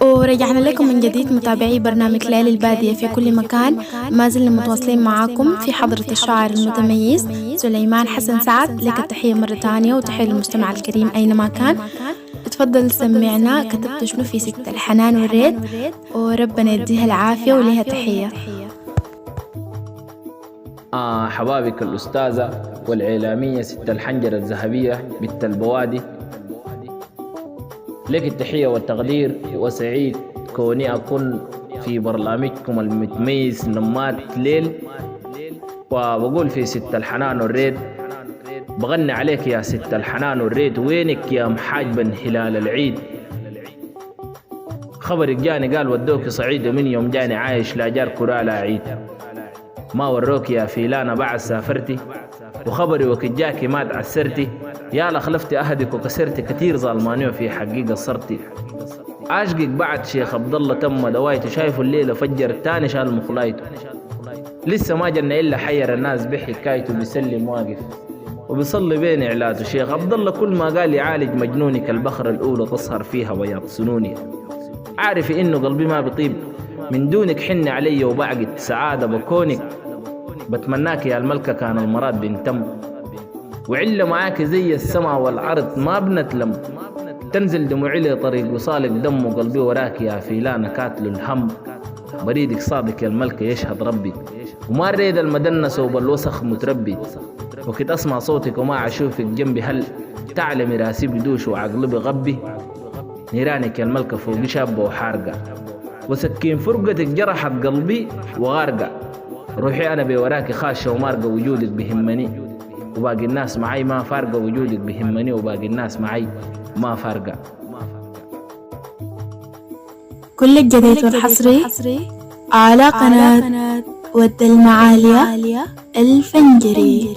ورجعنا لكم من جديد متابعي برنامج ليالي البادية في كل مكان. ما زلنا متواصلين معاكم في حضرة الشاعر المتميز سليمان حسن سعد. لك التحية مرة تانية وتحية للمستمع الكريم أينما كان. تفضل سمعنا كتبت شنو في ست الحنان والريد، وربنا يديها العافية وليها تحية. حبابك الأستاذة والإعلامية ست الحنجرة الذهبية بنت البوادي، لك التحية والتقدير، وسعيد كوني أكون في برنامجكم المتميز نمات ليل. وبقول في ست الحنان والريد، بغني عليك يا ست الحنان والريد، وينك يا محاجبا هلال العيد. خبرك جاني قال ودوك صعيد، ومن يوم جاني عايش لا جار كرا لا عيد. ما وروك يا فيلانة بعد سافرتي، وخبري وكجاكي ما تعسرتي. يا لخلفتي أهدك وكسرتي، كتير ظالمانيو في حقيقة صرتي. عاشقك بعد شيخ عبد الله تم دوايته، شايفوا الليلة فجر تاني شال مخلايته. لسه ما جنة إلا حير الناس بحكايته، بيسلم واقف وبيصلي بين إعلاته. شيخ عبد الله كل ما قال يعالج مجنوني، كالبخرة الأولى تسهر فيها بياض سنوني. عارف إنه قلبي ما بطيب من دونك، حني علي وبعقد سعادة بكونك. بتمناك يا الملكة كان المراد بنتم، وعلة معاك زي السماء والعرض ما بنتلم. تنزل دموعي لي طريق وصالك دم، وقلبي وراك يا فيلانة كاتل الهم. بريدك صادق يا الملكة يشهد ربي، وما ريد المدنس وبالوسخ متربي. وكنت أسمع صوتك وما أشوفك جنبي، هل تعلمي راسي بدوش وعقلي بغبي. نيرانك يا الملكة فوق شابة وحارقة، وسكين فرقتك جرحت قلبي وغارقة. روحي أنا بوراكي خاشة ومارقة، وجودك بهمني وباقي الناس معي ما فارقة. وجودك بهمني وباقي الناس معي ما فارقة. كل الجديد والحصري على قناة ود المعالية الفنجري.